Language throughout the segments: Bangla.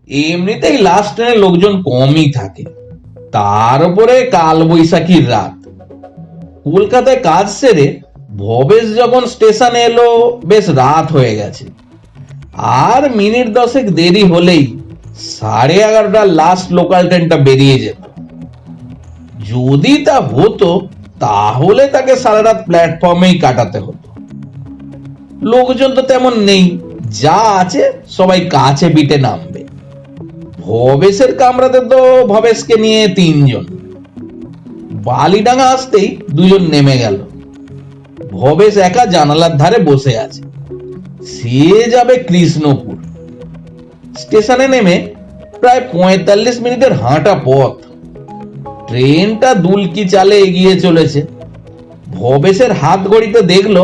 এমনিতেই লাস্ট ট্রেনে লোকজন কমই থাকে, তার উপরে কাল বৈশাখীর রাত। কলকাতায় কাজ সেরে ভবেশ যখন স্টেশনে এলো বেশ রাত হয়ে গেছে। আর মিনিট 10 দেরি হলেই 11:30 লাস্ট লোকাল ট্রেনটা বেরিয়ে যেত। যদি তা হতো তাহলে তাকে সারা রাত প্ল্যাটফর্মেই কাটাতে হতো। লোকজন তো তেমন নেই, যা আছে সবাই কাছে পিঠে নামবে। ভবেশের কামরাতে তো ভবেশকে নিয়ে 3 জন। বালিডাঙ্গা আসতেই 2 জন নেমে গেল। ভবেশ একা জানালার ধারে বসে আছে। সে যাবে কৃষ্ণপুর। স্টেশনে নেমে প্রায় 45 মিনিটের হাঁটা পথ। ট্রেনটা দুলকি চালে এগিয়ে চলেছে। ভবেশের হাত ঘড়িতে দেখলো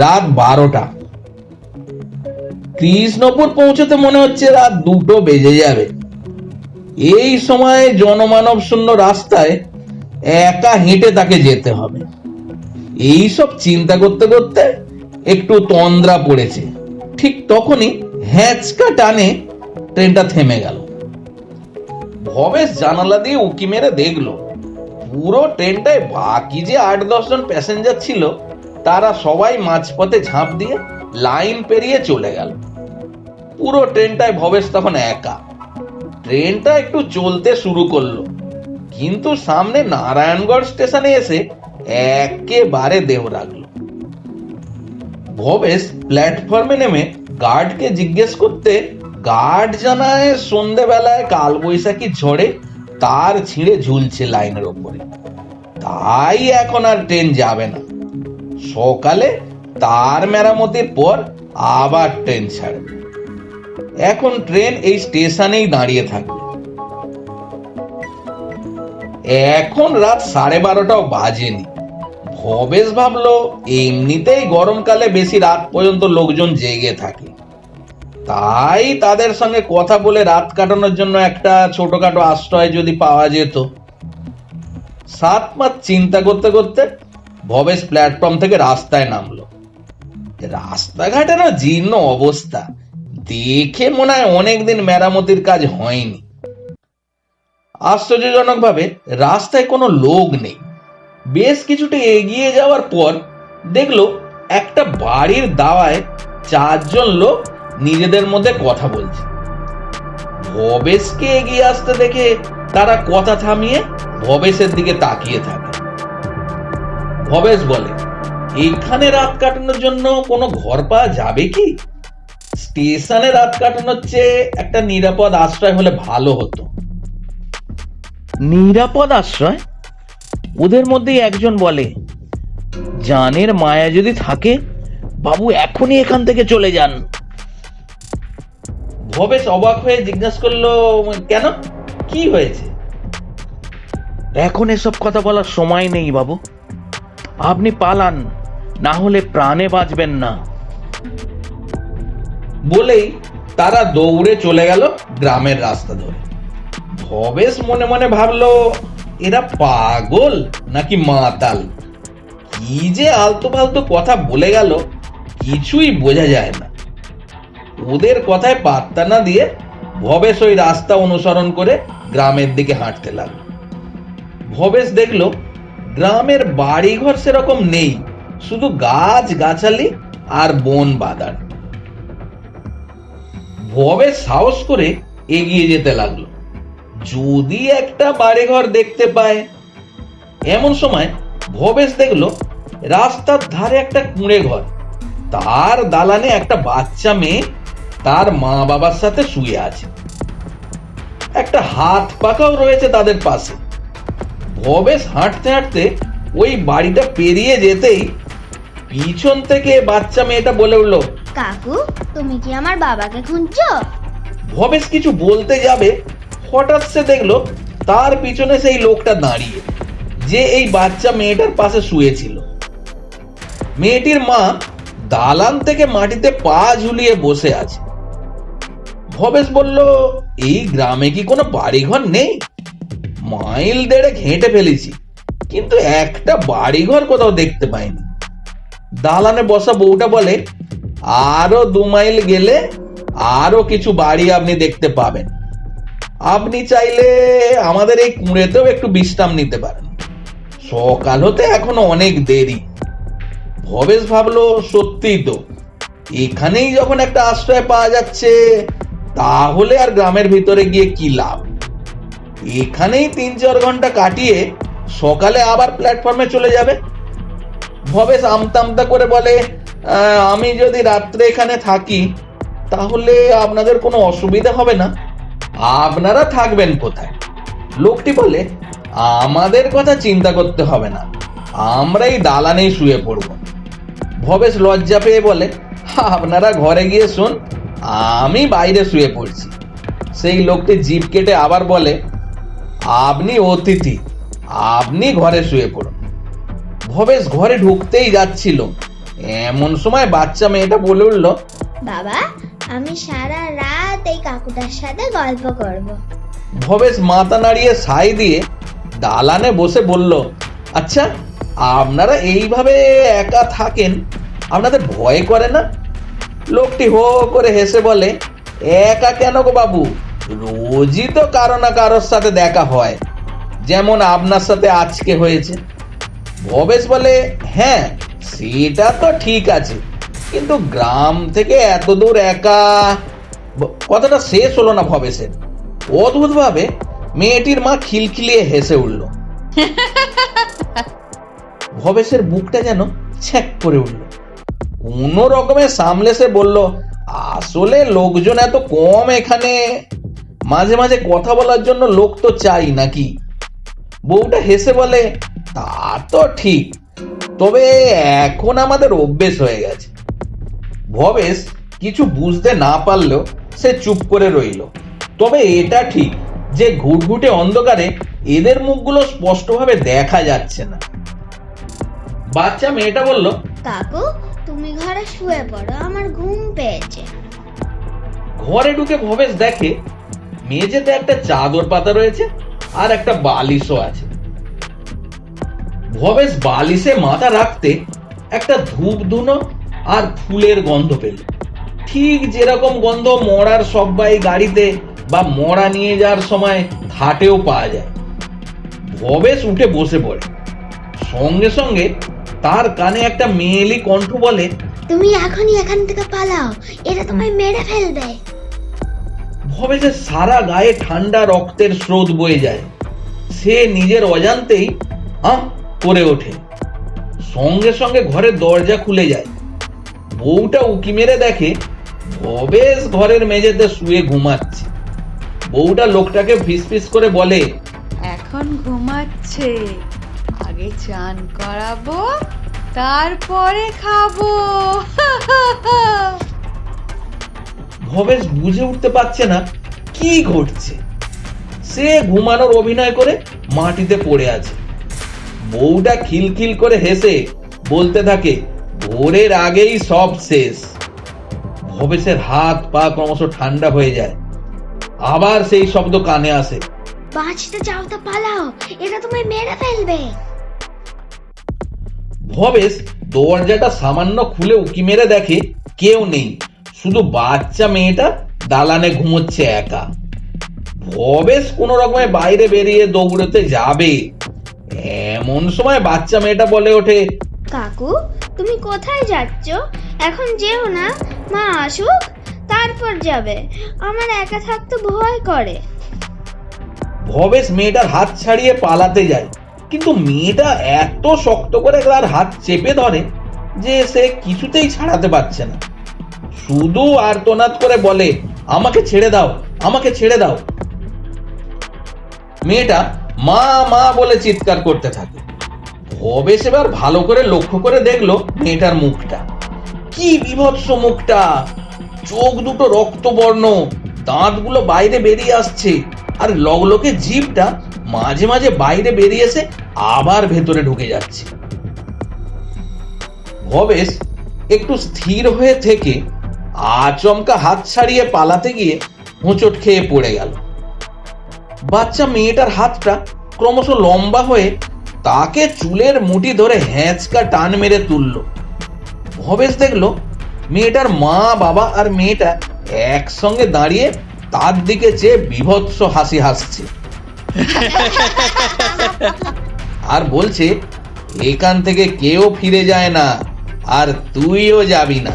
রাত 12টা। কৃষ্ণপুর পৌঁছতে মনে হচ্ছে রাত 2টো বেজে যাবে। এই সময় জনমানব শূন্য রাস্তায় একা হেঁটে তাকে যেতে হবে। এই সব চিন্তা করতে করতে একটু তন্দ্রা পড়েছে। ঠিক তখনই হ্যাঁচকা টানে ট্রেনটা থেমে গেল। ভবেশ জানালা দিয়ে উকি মেরে দেখলো পুরো ট্রেনটায় বাকি যে 8-10 জন প্যাসেঞ্জার ছিল তারা সবাই মাঝপথে ঝাঁপ দিয়ে লাইন পেরিয়ে চলে গেল। পুরো ট্রেনটায় ভবেশ তখন একা। ট্রেনটা একটু চলতে শুরু করলো, কিন্তু সামনে নারায়ণগড় স্টেশনে এসে একেবারে দেহ রাখলো। ভবেশ প্ল্যাটফর্মে নেমে গার্ডকে জিজ্ঞেস করতে গার্ড জানায় সন্ধ্যেবেলায় কালবৈশাখী ঝড়ে তার ছিঁড়ে ঝুলছে লাইনের ওপরে, তাই এখন আর ট্রেন যাবে না। সকালে তার মেরামতির পর আবার ট্রেন ছাড়বে। এখন ট্রেন এই স্টেশনেই দাঁড়িয়ে থাকবে। এখন রাত 12:30টাও বাজেনি। ভবেশ ভাবলো এমনিতেই গরমকালে বেশি রাত পর্যন্ত লোকজন জেগে থাকে, তাই তাদের সঙ্গে কথা বলে রাত কাটানোর জন্য একটা ছোটখাটো আশ্রয় যদি পাওয়া যেত। 7 মাস চিন্তা করতে করতে ভবেশ প্ল্যাটফর্ম থেকে রাস্তায় নামলো। রাস্তাঘাটেরও জীর্ণ অবস্থা দেখে মনে হয় অনেকদিন মেরামতির কাজ হয়নি। আশ্চর্যজনক ভাবে রাস্তায় কোনো লোক নেই। বেশ কিছুটা এগিয়ে যাওয়ার পর দেখলো একটা বাড়ির দাওয়ায় 4 জন লোক নিজেদের মধ্যে কথা বলছে। ভবেশকে এগিয়ে আসতে দেখে তারা কথা থামিয়ে ভবেশের দিকে তাকিয়ে থাকে। ভবেশ বলে, এখানে রাত কাটানোর জন্য কোনো ঘর পাওয়া যাবে কি? স্টেশনে রাত কাটানোর চেয়ে একটা নিরাপদ আশ্রয় হলে ভালো হতো। নিরাপদ আশ্রয়? ওদের মধ্যেই একজন বলে, জানের মায়া যদি থাকে বাবু এখনই এখান থেকে চলে যান। ভবেশ অবাক হয়ে জিজ্ঞাসা করলো, কেন, কি হয়েছে? এখন এসব কথা বলার সময় নেই বাবু, আপনি পালান, না হলে প্রাণে বাঁচবেন না। বলেই তারা দৌড়ে চলে গেল গ্রামের রাস্তা ধরে। ভবেশ মনে মনে ভাবলো, এরা পাগল নাকি মাতাল? কি যে আলতু ফালতু কথা বলে গেল কিছুই বোঝা যায় না। ওদের কথায় পাত্তা না দিয়ে ভবেশ ওই রাস্তা অনুসরণ করে গ্রামের দিকে হাঁটতে লাগলো। ভবেশ দেখলো গ্রামের বাড়িঘর সেরকম নেই, শুধু গাছ গাছালি আর বন বাদার। ভবেশ সাহস করে এগিয়ে যেতে লাগলো, যদি একটা বাড়িঘর দেখতে পায়। এমন সময় ভবেশ দেখলো রাস্তার ধারে একটা কুঁড়ে ঘর। তার দালানে একটা বাচ্চা মেয়ে তার মা বাবার সাথে শুয়ে আছে। একটা হাত পাখাও রয়েছে তাদের পাশে। ভবেশ হাঁটতে হাঁটতে ওই বাড়িটা পেরিয়ে যেতেই পিছন থেকে বাচ্চা মেয়েটা বলে উঠলো, কাকু, তুমি কি আমার বাবাকে খুঁজছো? ভবেশ কিছু বলতে যাবে, হঠাৎ সে দেখলো তার পিছনে সেই লোকটা দাঁড়িয়ে, যে এই বাচ্চা মেয়েটার পাশে শুয়েছিল। মেয়েটির মা দালান থেকে মাটিতে পা ঝুলিয়ে বসে আছে। ভবেশ বলল, এই গ্রামে কি কোনো বাড়িঘর নেই? মাইল 1.5 হেঁটে ফেলেছি, কিন্তু একটা বাড়িঘর কোথাও দেখতে পাইনি। দালানে বসা বউটা বলে, আরো 2 মাইল গেলে আরো কিছু বাড়ি আপনি দেখতে পাবেন, আপনি চাইলে আমাদের এই কুঁড়েতেও একটু বিশ্রাম নিতে পারেন। সকাল হতে এখনো অনেক দেরি। ভবেশ ভাবলো, সত্যিই তো, এখানেই যখন একটা আশ্রয় পাওয়া যাচ্ছে, তাহলে আর গ্রামের ভিতরে গিয়ে কি লাভ। এখানেই 3-4 ঘন্টা কাটিয়ে সকালে আবার প্ল্যাটফর্মে চলে যাবে। ভবেশ আমতা আমতা করে বলে, আমি যদি রাত্রে এখানে থাকি তাহলে আপনাদের কোনো অসুবিধা হবে না? আপনারা থাকবেন কোথায়? লোকটি বলে, আমাদের কথা চিন্তা করতে হবে না, আমরা এই দালানেই শুয়ে পড়ব। ভবেশ লজ্জা পেয়ে বলে, আপনারা ঘরে গিয়ে শুন, আমি বাইরে শুয়ে পড়ছি। সেই লোকটি জিভ কেটে আবার বলে, আপনি অতিথি, আপনি ঘরে শুয়ে পড়ুন। ভবেশ ঘরে ঢুকতেই যাচ্ছিল, এমন সময় বাচ্চা মেয়েটা বলে উঠল, বাবা, আমি সারা রাত এই কাকুটার সাথে গল্প করব। ভবেশ মাথা নাড়িয়ে সাই দিয়ে দালানে বসে বলল, আচ্ছা, আপনারা এইভাবে একা থাকেন, আপনাদের ভয় করে না? লোকটি হো হো করে হেসে বলে, একা কেন গো বাবু, রোজই তো কারো না কারোর সাথে দেখা হয়, যেমন আপনার সাথে আজকে হয়েছে। ভবেশ বলে, হ্যাঁ সেটা তো ঠিক আছে, কিন্তু গ্রাম থেকে এত দূর একা। কথাটা শেষ হলো না ভবেশের। অদ্ভুত ভাবে মেয়েটির মা খিলখিলিয়ে হেসে উঠল। ভবেশের বুকটা যেন ছ্যাক করে উঠল। কোনো রকমে সামলে সে বলল, আসলে লোকজন এত কম এখানে, মাঝে মাঝে কথা বলার জন্য লোক তো চাই নাকি। বউটা হেসে বলে, তা তো ঠিক, তবে এখন আমাদের অভ্যেস হয়ে গেছে। ভবেশ কিছু বুঝতে না পারলেও সে চুপ করে রইল। তবে এটা ঠিক যে ঘুটঘুটে অন্ধকারে এদের মুখগুলো স্পষ্টভাবে দেখা যাচ্ছে না। বাচ্চা মেয়েটা বলল, কাকু, তুমি ঘরে শুয়ে পড়ো, আমার ঘুম পেয়েছে। ঘরে ঢুকে ভবেশ দেখে মেঝেতে একটা চাদর পাতা রয়েছে আর একটা বালিশও আছে। ভবেশ বালিশে মাথা রাখতে একটা ধূপ ধুনো আর ফুলের গন্ধ পেল, ঠিক যেরকম গন্ধ মরার সব্বাই গাড়িতে বা মরা নিয়ে যাওয়ার সময় ঘাটেও পাওয়া যায়। ভবেশ উঠে বসে পড়ে। সঙ্গে সঙ্গে তার কানে একটা মেয়েলি কণ্ঠ বলে, তুমি এখনই এখান থেকে পালাও, এটা তোমায় মেরে ফেলবে। ভবেশের সারা গায়ে ঠান্ডা রক্তের স্রোত বয়ে যায়। সে নিজের অজান্তেই করে ওঠে। সঙ্গে সঙ্গে ঘরের দরজা খুলে যায়। বউটা উকি মেরে দেখে ভবেশ ঘরের মেঝেতে শুয়ে ঘুমাচ্ছে। বউটা লোকটাকে ফিসফিস করে বলে, এখন ঘুমাচ্ছে, আগে চান করাবো, তারপরে খাবো। ভবেশ বুঝে উঠতে পারছে না কি ঘটছে। সে ঘুমানোর অভিনয় করে মাটিতে পড়ে আছে। বউটা খিলখিল করে হেসে বলতে থাকে, ভোরের আগেই সব শেষ। ভবেশের হাত পা ক্রমশ ঠান্ডা হয়ে যায়। আবার সেই শব্দ কানে আসে, বাঁচতে চাও তো পালাও, এটা তোমায় মেরে ফেলবে। ভবেশ দরজাটা সামান্য খুলে উকি মেরে দেখে কেউ নেই, শুধু বাচ্চা মেয়েটা দালানে ঘুমোচ্ছে একা। ভবেশ কোন রকমে বাইরে বেরিয়ে দৌড়তে যাবে, এমন সময় বাচ্চা মেয়েটা বলে ওঠে, কাকু, তুমি কোথায় যাচ্ছ? এখন যেও না, মা আসুক তারপর যাবে, আমার একা থাকতে ভয় করে। ভবেশ মেয়েটার হাত ছাড়িয়ে পালাতে যায়, কিন্তু মেয়েটা এত শক্ত করে তার হাত চেপে ধরে যে সে কিছুতেই ছাড়াতে পারছে না। শুধু আর্তনাদ করে বলে, আমাকে ছেড়ে দাও, আমাকে ছেড়ে দাও। মেয়েটা মা মা বলে চিৎকার করতে থাকে। ভবেশ এবার ভালো করে লক্ষ্য করে দেখলো মেয়েটার মুখটা। কি বিভৎস মুখটা! চোখ দুটো রক্তবর্ণ, দাঁতগুলো বাইরে বেরিয়ে আসছে, আর লগলকে জিভটা মাঝে মাঝে বাইরে বেরিয়ে এসে আবার ভেতরে ঢুকে যাচ্ছে। ভবেশ একটু স্থির হয়ে থেকে আচমকা হাত ছাড়িয়ে পালাতে গিয়ে হোঁচট খেয়ে পড়ে গেল। বাচ্চা মেয়েটার হাতটা ক্রমশ লম্বা হয়ে তাকে চুলের মুঠি ধরে হ্যাঁচকা টান মেরে তুলল। ভবেশ দেখলো মেয়েটার মা, বাবা আর মেয়েটা একসঙ্গে দাঁড়িয়ে তার দিকে চেয়ে বিভৎস হাসি হাসছে আর বলছে, এখান থেকে কেউ ফিরে যায় না, আর তুইও যাবি না।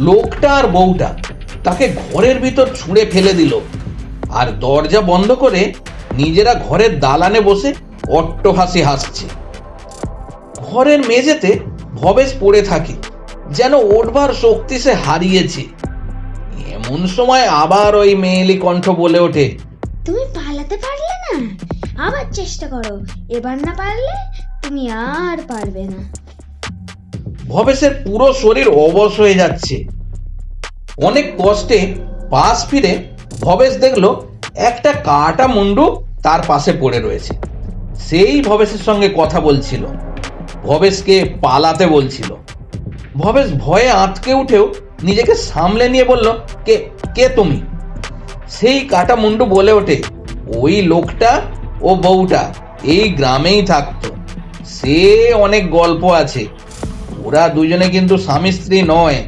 লোকটা আর বউটা তাকে ঘরের ভিতর ছুঁড়ে ফেলে দিল আর দরজা বন্ধ করে নিজেরা ঘরের দালানে বসে অট্টহাসি হাসছে। ঘরের মেঝেতে ভবেশ পড়ে থাকে, যেন ওঠবার শক্তি সে হারিয়েছে। এমন সময় আবার ওই মেয়েলি কণ্ঠ বলে ওঠে, তুমি পালাতে পারলে না, আবার চেষ্টা করো, এবার না পারলে তুমি আর পারবে না। ভবেশের পুরো শরীর অবশ হয়ে যাচ্ছে। অনেক কষ্টে পাশ ফিরে ভবেশ দেখলো একটা কাটা মুন্ডু তার পাশে পড়ে রয়েছে। সেই ভবেশের সঙ্গে কথা বলছিল, ভবেশকে পালাতে বলছিল। ভবেশ ভয়ে আটকে উঠেও নিজেকে সামলে নিয়ে বলল, কে কে তুমি? সেই কাটা মুন্ডু বলে ওঠে, ওই লোকটা ও বউটা এই গ্রামেই থাকতো, সে অনেক গল্প আছে, ওরা দুজনে কিন্তু স্বামী স্ত্রী নয়।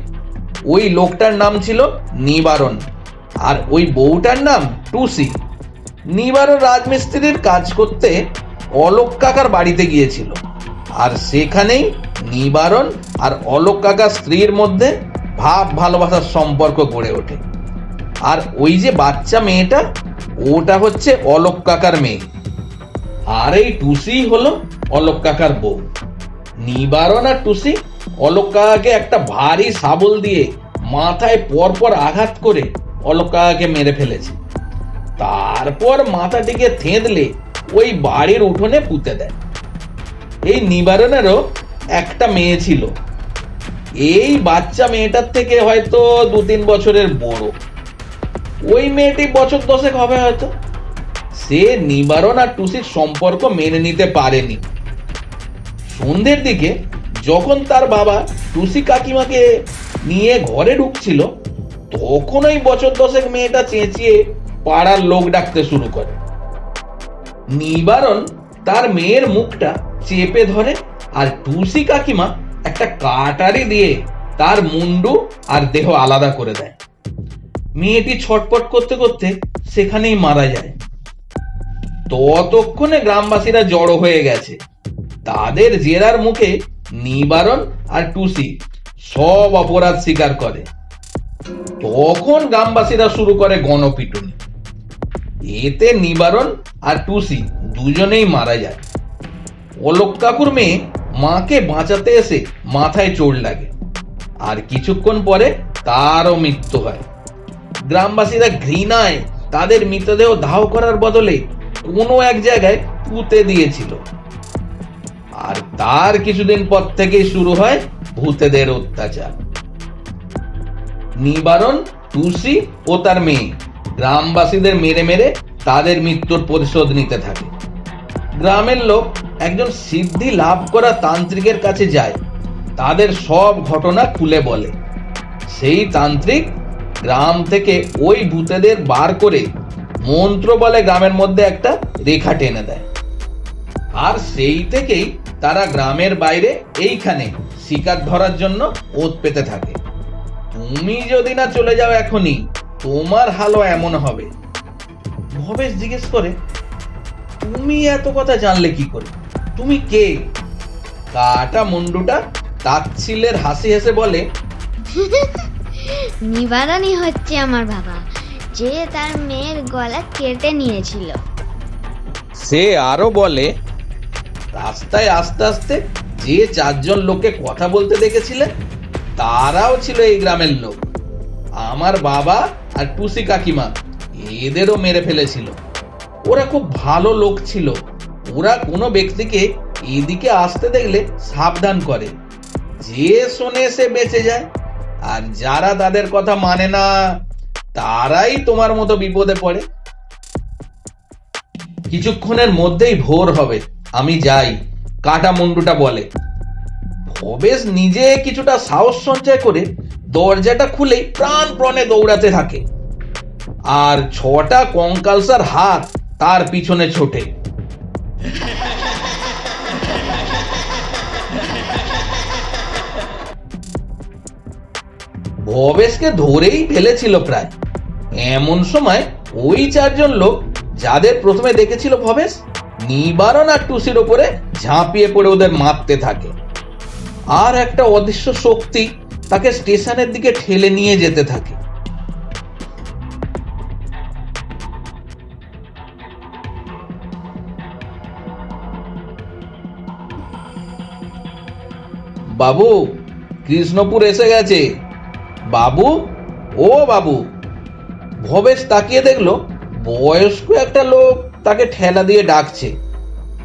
ওই লোকটার নাম ছিল নিবারণ আর ওই বউটার নাম টুসি। নিবারণ রাজমিস্ত্রির কাজ করতে অলোক কাকার বাড়িতে গিয়েছিল, আর সেখানেই নিবারণ আর অলোক কাকার স্ত্রীর মধ্যে ভাব ভালোবাসার সম্পর্ক গড়ে ওঠে। আর ওই যে বাচ্চা মেয়েটা, ওটা হচ্ছে অলোক কাকার মেয়ে, আর এই টুসি হলো অলোক কাকার বউ। নিবারণ আর টুসি অলোক কাকাকে একটা ভারী শাবল দিয়ে মাথায় পরপর আঘাত করে অলোক কাকাকে মেরে ফেলেছে। তারপর মাথাটিকে থেঁতলে ওই বাড়ির উঠোনে পুঁতে দেয়। এই নিবারণেরও একটা মেয়ে ছিল, এই বাচ্চা মেয়েটার থেকে হয়তো 2-3 বছরের বড়। ওই মেয়েটি বছর 10 হবে হয়তো। সে নিবারণ আর টুসির সম্পর্ক মেনে নিতে পারেনি। সন্ধ্যের দিকে যখন তার বাবা টুসি কাকিমাকে নিয়ে ঘরে ঢুকছিল, তখন ওই বছর 10 মেয়েটা চেঁচিয়ে পাড়ার লোক ডাকতে শুরু করে। নিবারণ তার মেয়ের মুখটা চেপে ধরে আর টুসি কাকিমা একটা কাটারি দিয়ে তার মুন্ডু আর দেহ আলাদা করে দেয়। মেয়েটি ছটপট করতে করতে সেখানেই মারা যায়। ততক্ষণে গ্রামবাসীরা জড়ো হয়ে গেছে। তাদের জেরার মুখে নিবারণ আর টুসি সব অপরাধ স্বীকার করে। তখন গ্রামবাসীরা শুরু করে গণপিটুনি। এতে নিবারণ আর টুসি দুজনেই মারা যায়। অলোক কাকুর মেয়ে মাকে বাঁচাতে এসে মাথায় চোট লাগে, আর কিছুক্ষণ পরে তারও মৃত্যু হয়। গ্রামবাসীরা ঘৃণায় তাদের মৃতদেহ দাহ করার বদলে কোনো এক জায়গায় পুঁতে দিয়েছিল। আর তার কিছুদিন পর থেকেই শুরু হয় ভূতেদের অত্যাচার। নিবারণ, টুসি ও তার মেয়ে গ্রামবাসীদের মেরে মেরে তাদের মৃত্যুর প্রতিশোধ নিতে থাকে। গ্রামের লোক একজন সিদ্ধি লাভ করা তান্ত্রিকের কাছে যায়, তাদের সব ঘটনা খুলে বলে। সেই তান্ত্রিক গ্রাম থেকে ওই ভূতেদের বার করে মন্ত্র বলে গ্রামের মধ্যে একটা রেখা টেনে দেয়। আর সেই থেকেই তারা গ্রামের বাইরে এইখানে শিকার ধরার জন্য ওত পেতে থাকে। তুমি যদি না চলে যাও এখনই, তোমার হালও এমন হবে। ভবেশ জিজ্ঞেস করে, তুমি এত কথা জানলে কি করে? তুমি কে? কাটা মুন্ডুটা তাচ্ছিল্যের হাসি হেসে বলে, নিবারণই হচ্ছে আমার বাবা, যে তার মেয়ের গলা কেটে নিয়েছিল। সে আরো বলে, রাস্তায় আস্তে আস্তে যে 4 জন লোককে কথা বলতে দেখেছিলে, তারাও ছিল এই গ্রামের লোক। আমার বাবা আর টুসি কাকিমা এদেরও মেরে ফেলেছিল। ওরা খুব ভালো লোক ছিল। ওরা কোনো ব্যক্তিকে এদিকে আসতে দেখলে সাবধান করে। যে শোনে সে বেঁচে যায়, আর যারা তাদের কথা মানে না, তারাই তোমার মতো বিপদে পড়ে। কিছুক্ষণের মধ্যেই ভোর হবে, আমি যাই, কাটা মুন্ডুটা বলে। ভবেশ নিজে কিছুটা সাহস সঞ্চয় করে দরজাটা খুলেই প্রাণপণে দৌড়াতে থাকে, আর 6টা কঙ্কালসার হাত তার পিছনে ছোটে। ভবেশকে ধরেই ফেলেছিল প্রায়, এমন সময় ওই চারজন লোক যাদের প্রথমে দেখেছিল ভবেশ, নিবারণ আর টুসির ওপরে ঝাঁপিয়ে পড়ে ওদের মারতে থাকে। আর একটা অদৃশ্য শক্তি তাকে স্টেশনের দিকে ঠেলে নিয়ে যেতে থাকে। বাবু, কৃষ্ণপুর এসে গেছে। বাবু, ও বাবু। ভবেশ তাকিয়ে দেখলো বয়স্ক একটা লোক তাকে ঠেলা দিয়ে ডাকছে।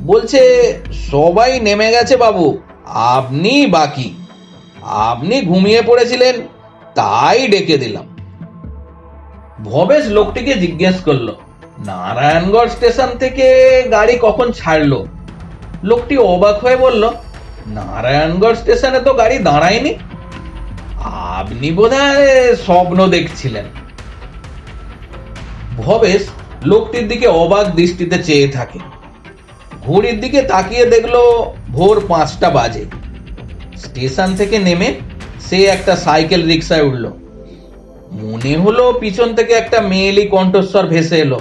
বলছে, সবাই নেমে গেছে বাবু, আপনি বাকি। আপনি ঘুমিয়ে পড়েছিলেন, তাই ডেকে দিলাম। ভবেশ লোকটিকে জিজ্ঞেস করলো, নারায়ণগড় স্টেশন থেকে গাড়ি কখন ছাড়লো? লোকটি অবাক হয়ে বলল, নারায়ণগড় স্টেশনে তো গাড়ি দাঁড়ায়নি। আপনি বোধহয় স্বপ্ন দেখছিলেন। ভবেশ লোকটির দিকে অবাক দৃষ্টিতে চেয়ে থাকে। ঘড়ির দিকে তাকিয়ে দেখলো ভোর 5টা বাজে। স্টেশন থেকে নেমে সে একটা সাইকেল রিক্সায় উঠল। মনে হলো পিছন থেকে একটা মেয়েলি কণ্ঠস্বর ভেসে এলো,